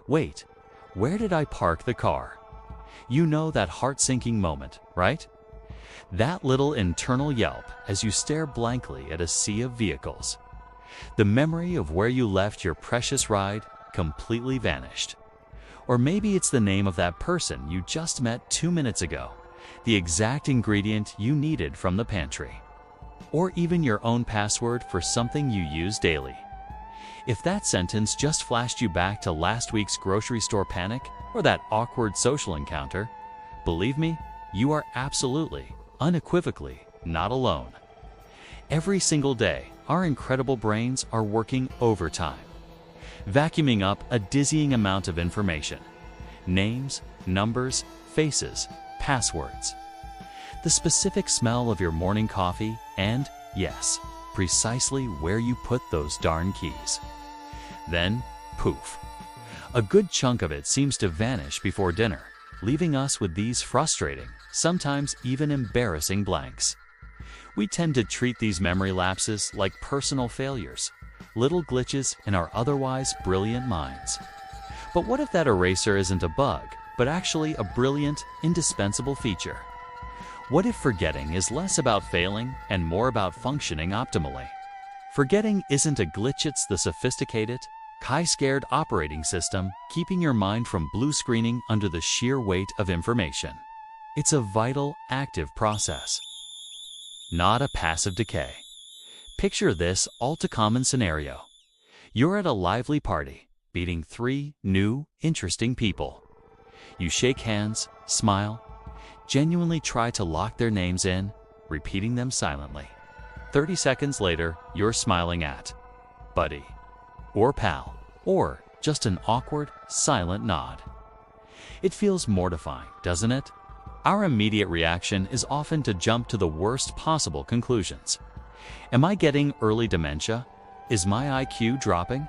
Wait, where did I park the car? You know that heart-sinking moment, right? That little internal yelp as you stare blankly at a sea of vehicles. The memory of where you left your precious ride completely vanished. Or maybe it's the name of that person you just met 2 minutes ago, the exact ingredient you needed from the pantry. Or even your own password for something you use daily. If that sentence just flashed you back to last week's grocery store panic or that awkward social encounter, believe me, you are absolutely, unequivocally not alone. Every single day, our incredible brains are working overtime, vacuuming up a dizzying amount of information. Names, numbers, faces, passwords. The specific smell of your morning coffee and, yes, precisely where you put those darn keys. Then, poof. A good chunk of it seems to vanish before dinner, leaving us with these frustrating, sometimes even embarrassing blanks. We tend to treat these memory lapses like personal failures, little glitches in our otherwise brilliant minds. But what if that eraser isn't a bug, but actually a brilliant, indispensable feature? What if forgetting is less about failing and more about functioning optimally? Forgetting isn't a glitch, it's the sophisticated, chi-scared operating system keeping your mind from blue screening under the sheer weight of information. It's a vital, active process, not a passive decay. Picture this all-too-common scenario. You're at a lively party, meeting 3 new, interesting people. You shake hands, smile, genuinely try to lock their names in, repeating them silently. 30 seconds later, you're smiling at buddy, or pal, or just an awkward, silent nod. It feels mortifying, doesn't it? Our immediate reaction is often to jump to the worst possible conclusions. Am I getting early dementia? Is my IQ dropping?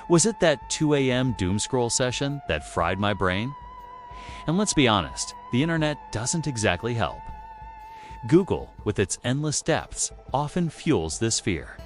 Was it that 2 a.m. doomscroll session that fried my brain? And let's be honest, the internet doesn't exactly help. Google, with its endless depths, often fuels this fear.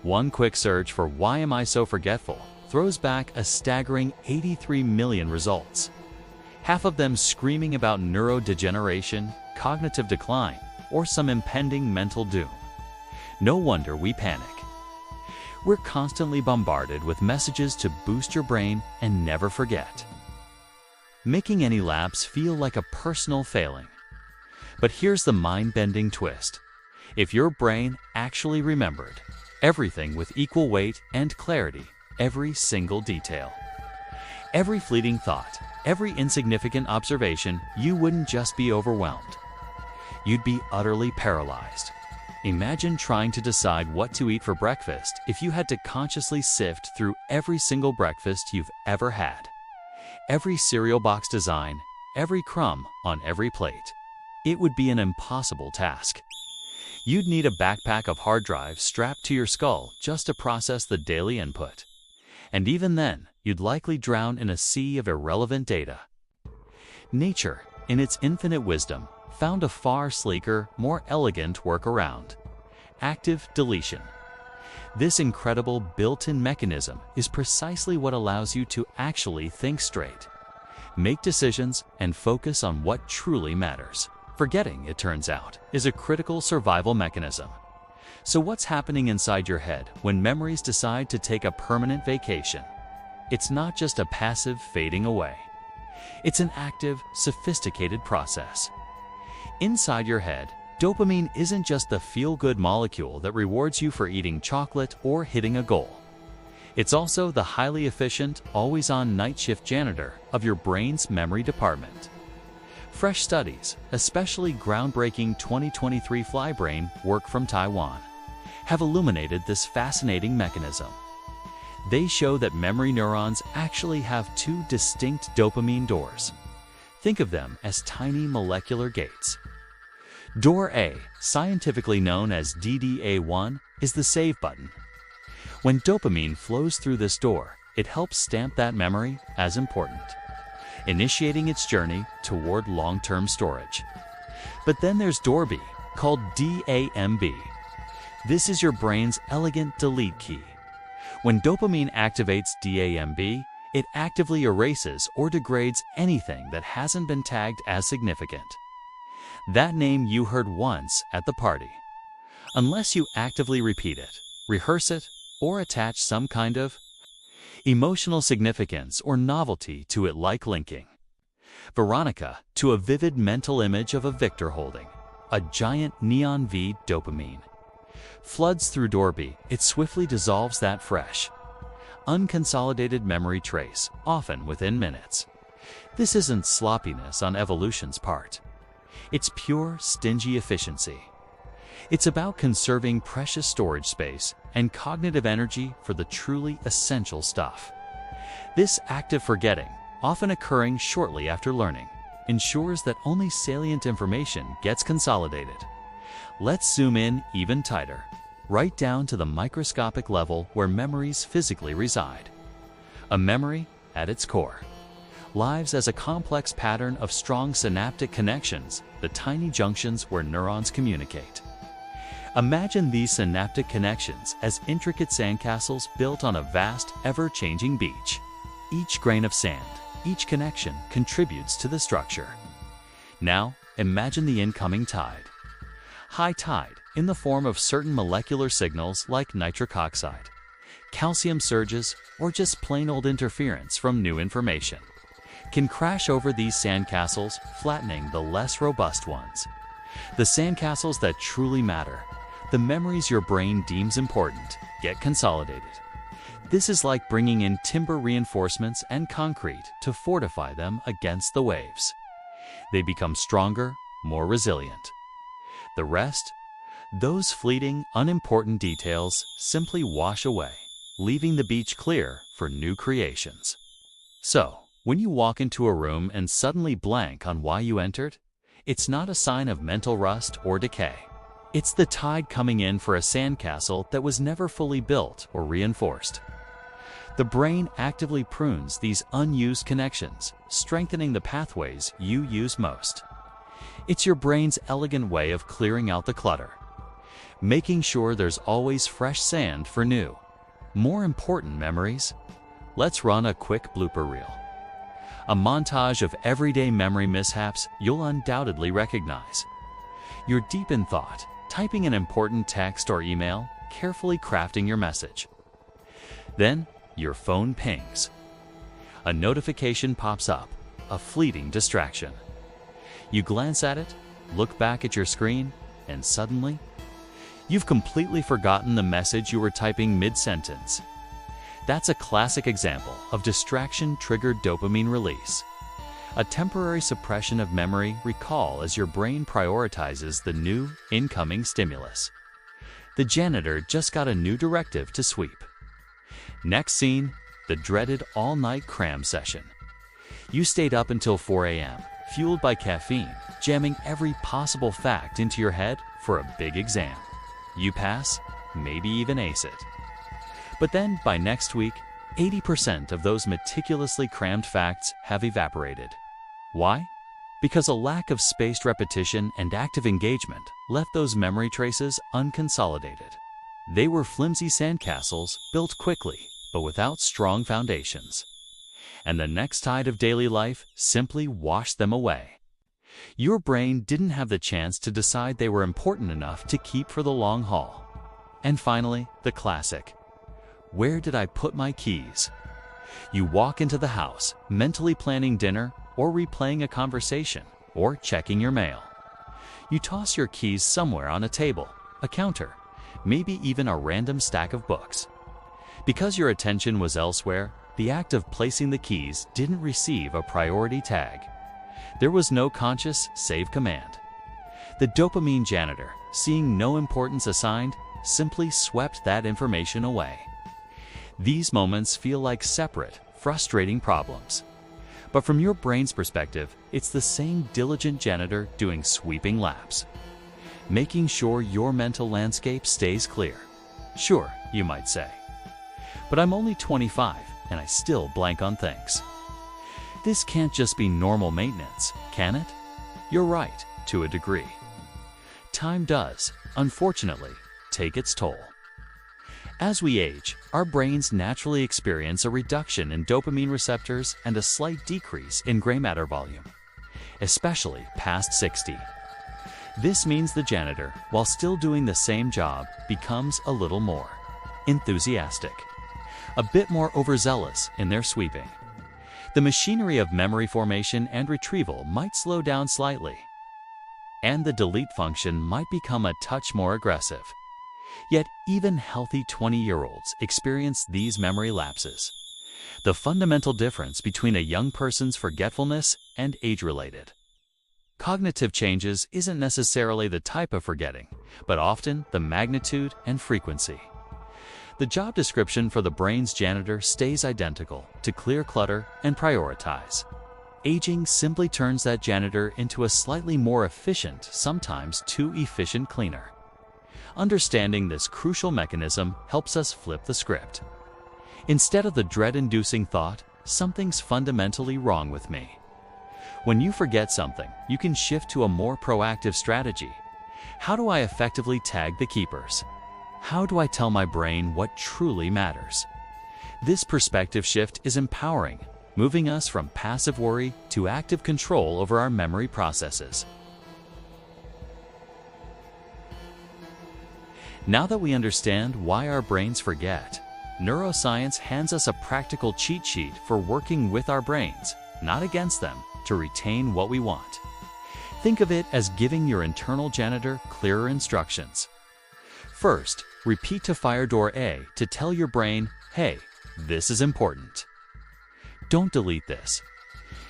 One quick search for "why am I so forgetful" throws back a staggering 83 million results. Half of them screaming about neurodegeneration, cognitive decline, or some impending mental doom. No wonder we panic. We're constantly bombarded with messages to boost your brain and never forget, making any lapse feel like a personal failing. But here's the mind-bending twist. If your brain actually remembered everything with equal weight and clarity, every single detail, every fleeting thought, every insignificant observation, you wouldn't just be overwhelmed. You'd be utterly paralyzed. Imagine trying to decide what to eat for breakfast if you had to consciously sift through every single breakfast you've ever had. Every cereal box design, every crumb on every plate. It would be an impossible task. You'd need a backpack of hard drives strapped to your skull just to process the daily input. And even then, you'd likely drown in a sea of irrelevant data. Nature, in its infinite wisdom, found a far sleeker, more elegant workaround: active deletion. This incredible built-in mechanism is precisely what allows you to actually think straight, make decisions, and focus on what truly matters. Forgetting, it turns out, is a critical survival mechanism. So what's happening inside your head when memories decide to take a permanent vacation? It's not just a passive fading away. It's an active, sophisticated process. Inside your head, dopamine isn't just the feel-good molecule that rewards you for eating chocolate or hitting a goal. It's also the highly efficient, always-on night shift janitor of your brain's memory department. Fresh studies, especially groundbreaking 2023 fly-brain work from Taiwan, have illuminated this fascinating mechanism. They show that memory neurons actually have 2 distinct dopamine doors. Think of them as tiny molecular gates. Door A, scientifically known as DDA1, is the save button. When dopamine flows through this door, it helps stamp that memory as important, initiating its journey toward long-term storage. But then there's door B, called DAMB. This is your brain's elegant delete key. When dopamine activates DAMB, It actively erases or degrades anything that hasn't been tagged as significant. That name you heard once at the party. Unless you actively repeat it, rehearse it, or attach some kind of emotional significance or novelty to it, like linking Veronica to a vivid mental image of a victor holding a giant neon V. Dopamine floods through Dorby. It swiftly dissolves that fresh, unconsolidated memory trace, often within minutes. This isn't sloppiness on evolution's part. It's pure, stingy efficiency. It's about conserving precious storage space and cognitive energy for the truly essential stuff. This active forgetting, often occurring shortly after learning, ensures that only salient information gets consolidated. Let's zoom in even tighter, right down to the microscopic level where memories physically reside. A memory, at its core, lives as a complex pattern of strong synaptic connections, the tiny junctions where neurons communicate. Imagine these synaptic connections as intricate sandcastles built on a vast, ever-changing beach. Each grain of sand, each connection contributes to the structure. Now, imagine the incoming tide. High tide, in the form of certain molecular signals like nitric oxide, calcium surges, or just plain old interference from new information, can crash over these sandcastles, flattening the less robust ones. The sandcastles that truly matter, the memories your brain deems important, get consolidated. This is like bringing in timber reinforcements and concrete to fortify them against the waves. They become stronger, more resilient. The rest, those fleeting, unimportant details, simply wash away, leaving the beach clear for new creations. So, when you walk into a room and suddenly blank on why you entered, it's not a sign of mental rust or decay. It's the tide coming in for a sandcastle that was never fully built or reinforced. The brain actively prunes these unused connections, strengthening the pathways you use most. It's your brain's elegant way of clearing out the clutter, making sure there's always fresh sand for new, more important memories. Let's run a quick blooper reel. A montage of everyday memory mishaps you'll undoubtedly recognize. You're deep in thought, typing an important text or email, carefully crafting your message. Then, your phone pings. A notification pops up, a fleeting distraction. You glance at it, look back at your screen, and suddenly, you've completely forgotten the message you were typing mid-sentence. That's a classic example of distraction-triggered dopamine release. A temporary suppression of memory recall as your brain prioritizes the new, incoming stimulus. The janitor just got a new directive to sweep. Next scene, the dreaded all-night cram session. You stayed up until 4 a.m., fueled by caffeine, jamming every possible fact into your head for a big exam. You pass, maybe even ace it. But then, by next week, 80% of those meticulously crammed facts have evaporated. Why? Because a lack of spaced repetition and active engagement left those memory traces unconsolidated. They were flimsy sandcastles built quickly, but without strong foundations. And the next tide of daily life simply washed them away. Your brain didn't have the chance to decide they were important enough to keep for the long haul. And finally, the classic. Where did I put my keys? You walk into the house, mentally planning dinner, or replaying a conversation, or checking your mail. You toss your keys somewhere on a table, a counter, maybe even a random stack of books. Because your attention was elsewhere, the act of placing the keys didn't receive a priority tag. There was no conscious save command. The dopamine janitor, seeing no importance assigned, simply swept that information away. These moments feel like separate, frustrating problems. But from your brain's perspective, it's the same diligent janitor doing sweeping laps, making sure your mental landscape stays clear. Sure, you might say, but I'm only 25 and I still blank on things. This can't just be normal maintenance, can it? You're right, to a degree. Time does, unfortunately, take its toll. As we age, our brains naturally experience a reduction in dopamine receptors and a slight decrease in gray matter volume, especially past 60. This means the janitor, while still doing the same job, becomes a little more enthusiastic, a bit more overzealous in their sweeping. The machinery of memory formation and retrieval might slow down slightly, and the delete function might become a touch more aggressive. Yet even healthy 20-year-olds experience these memory lapses. The fundamental difference between a young person's forgetfulness and age-related cognitive changes isn't necessarily the type of forgetting, but often the magnitude and frequency. The job description for the brain's janitor stays identical: to clear clutter and prioritize. Aging simply turns that janitor into a slightly more efficient, sometimes too efficient cleaner. Understanding this crucial mechanism helps us flip the script. Instead of the dread-inducing thought, "Something's fundamentally wrong with me." When you forget something, you can shift to a more proactive strategy. How do I effectively tag the keepers? How do I tell my brain what truly matters? This perspective shift is empowering, moving us from passive worry to active control over our memory processes. Now that we understand why our brains forget, neuroscience hands us a practical cheat sheet for working with our brains, not against them, to retain what we want. Think of it as giving your internal janitor clearer instructions. First, repeat to fire door A to tell your brain, "Hey, this is important. Don't delete this."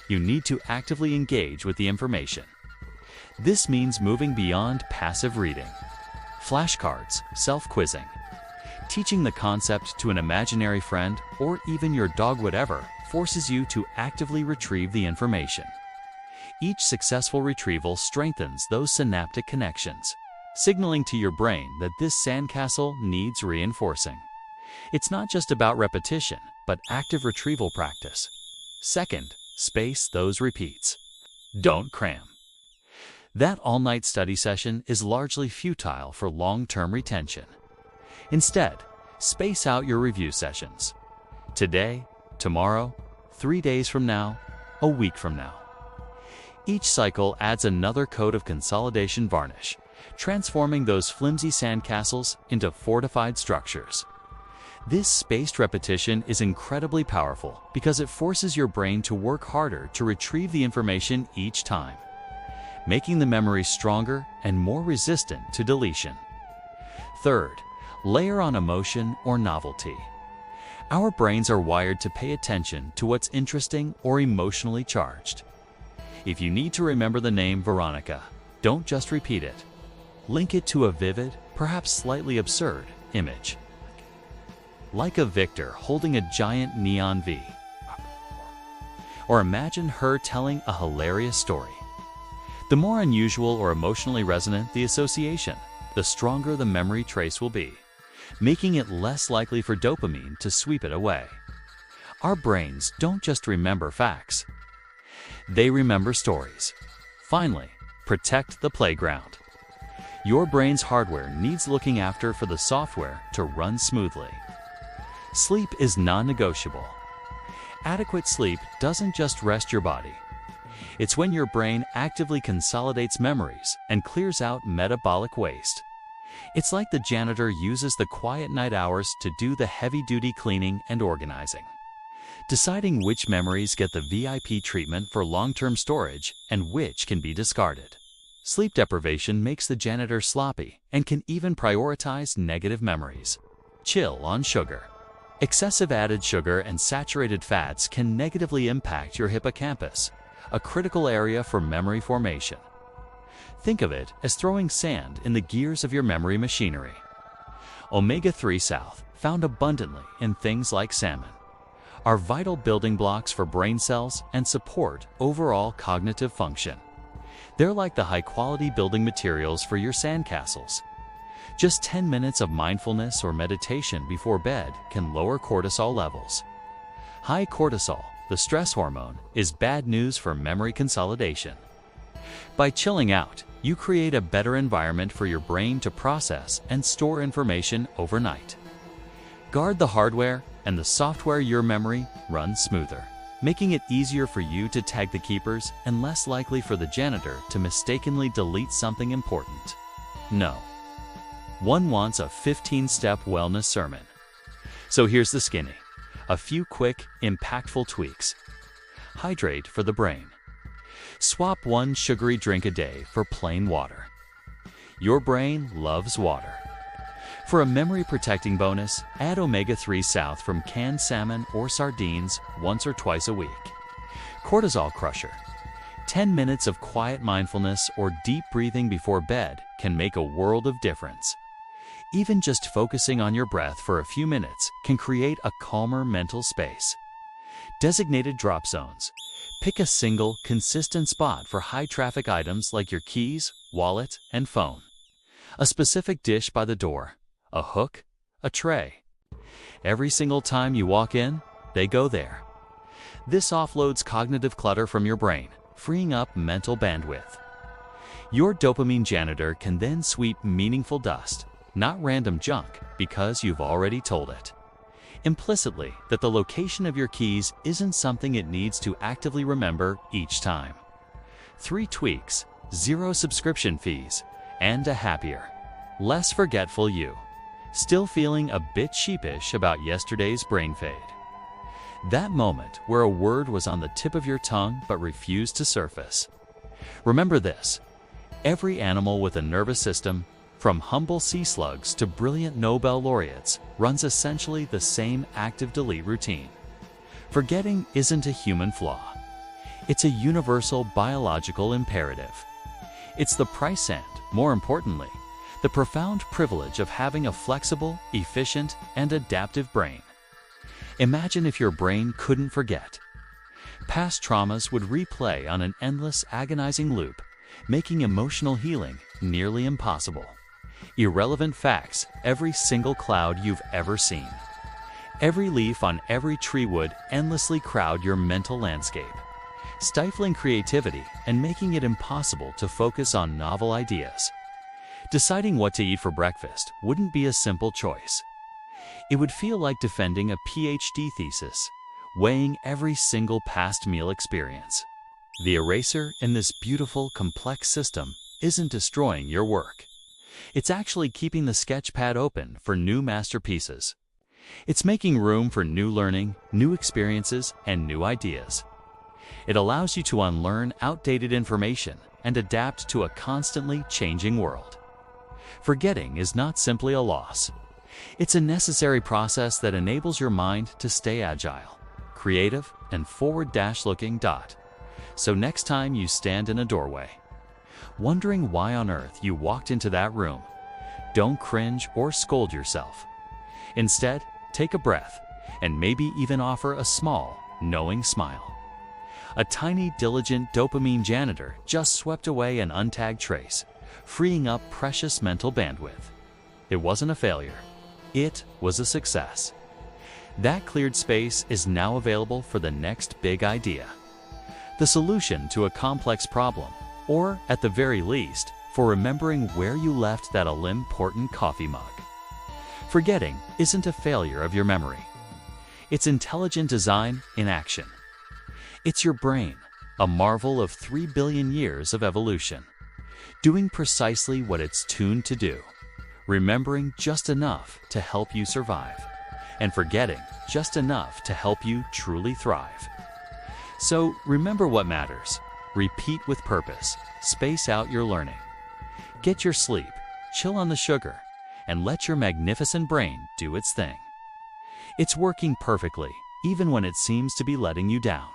You need to actively engage with the information. This means moving beyond passive reading. Flashcards, self-quizzing, teaching the concept to an imaginary friend, or even your dog, whatever, forces you to actively retrieve the information. Each successful retrieval strengthens those synaptic connections, signaling to your brain that this sandcastle needs reinforcing. It's not just about repetition, but active retrieval practice. Second, space those repeats. Don't cram. That all-night study session is largely futile for long-term retention. Instead, space out your review sessions. Today, tomorrow, 3 days from now, a week from now. Each cycle adds another coat of consolidation varnish, transforming those flimsy sandcastles into fortified structures. This spaced repetition is incredibly powerful because it forces your brain to work harder to retrieve the information each time, making the memory stronger and more resistant to deletion. Third, layer on emotion or novelty. Our brains are wired to pay attention to what's interesting or emotionally charged. If you need to remember the name Veronica, don't just repeat it. Link it to a vivid, perhaps slightly absurd, image. Like a victor holding a giant neon V. Or imagine her telling a hilarious story. The more unusual or emotionally resonant the association, the stronger the memory trace will be, making it less likely for dopamine to sweep it away. Our brains don't just remember facts. They remember stories. Finally, protect the playground. Your brain's hardware needs looking after for the software to run smoothly. Sleep is non-negotiable. Adequate sleep doesn't just rest your body. It's when your brain actively consolidates memories and clears out metabolic waste. It's like the janitor uses the quiet night hours to do the heavy-duty cleaning and organizing, deciding which memories get the VIP treatment for long-term storage and which can be discarded. Sleep deprivation makes the janitor sloppy and can even prioritize negative memories. Chill on sugar. Excessive added sugar and saturated fats can negatively impact your hippocampus, a critical area for memory formation. Think of it as throwing sand in the gears of your memory machinery. Omega-3 South, found abundantly in things like salmon, are vital building blocks for brain cells and support overall cognitive function. They're like the high-quality building materials for your sandcastles. Just 10 minutes of mindfulness or meditation before bed can lower cortisol levels. High cortisol, the stress hormone, is bad news for memory consolidation. By chilling out, you create a better environment for your brain to process and store information overnight. Guard the hardware, and the software your memory runs smoother, making it easier for you to tag the keepers and less likely for the janitor to mistakenly delete something important. No. One wants a 15-step wellness sermon. So here's the skinny. A few quick, impactful tweaks. Hydrate for the brain. Swap one sugary drink a day for plain water. Your brain loves water. For a memory-protecting bonus, add omega-3 south from canned salmon or sardines once or twice a week. Cortisol crusher. 10 minutes of quiet mindfulness or deep breathing before bed can make a world of difference. Even just focusing on your breath for a few minutes can create a calmer mental space. Designated drop zones. Pick a single, consistent spot for high-traffic items like your keys, wallet, and phone. A specific dish by the door, a hook, a tray. Every single time you walk in, they go there. This offloads cognitive clutter from your brain, freeing up mental bandwidth. Your dopamine janitor can then sweep meaningful dust, not random junk, because you've already told it. Implicitly, that the location of your keys isn't something it needs to actively remember each time. 3 tweaks, 0 subscription fees, and a happier, less forgetful you. Still feeling a bit sheepish about yesterday's brain fade. That moment where a word was on the tip of your tongue but refused to surface. Remember this: every animal with a nervous system, from humble sea slugs to brilliant Nobel laureates, runs essentially the same active delete routine. Forgetting isn't a human flaw. It's a universal biological imperative. It's the price and, more importantly, the profound privilege of having a flexible, efficient, and adaptive brain. Imagine if your brain couldn't forget. Past traumas would replay on an endless, agonizing loop, making emotional healing nearly impossible. Irrelevant facts, every single cloud you've ever seen. Every leaf on every tree would endlessly crowd your mental landscape, stifling creativity and making it impossible to focus on novel ideas. Deciding what to eat for breakfast wouldn't be a simple choice. It would feel like defending a PhD thesis, weighing every single past meal experience. The eraser in this beautiful, complex system isn't destroying your work. It's actually keeping the sketch pad open for new masterpieces. It's making room for new learning, new experiences, and new ideas. It allows you to unlearn outdated information and adapt to a constantly changing world. Forgetting is not simply a loss. It's a necessary process that enables your mind to stay agile, creative, and forward-looking. So next time you stand in a doorway, wondering why on earth you walked into that room, don't cringe or scold yourself. Instead, take a breath and maybe even offer a small, knowing smile. A tiny, diligent dopamine janitor just swept away an untagged trace, freeing up precious mental bandwidth. It wasn't a failure. It was a success. That cleared space is now available for the next big idea. The solution to a complex problem, or at the very least, for remembering where you left that all-important coffee mug. Forgetting isn't a failure of your memory. It's intelligent design in action. It's your brain, a marvel of 3 billion years of evolution, doing precisely what it's tuned to do, remembering just enough to help you survive, and forgetting just enough to help you truly thrive. So remember what matters. Repeat with purpose. Space out your learning. Get your sleep, chill on the sugar, and let your magnificent brain do its thing. It's working perfectly, even when it seems to be letting you down.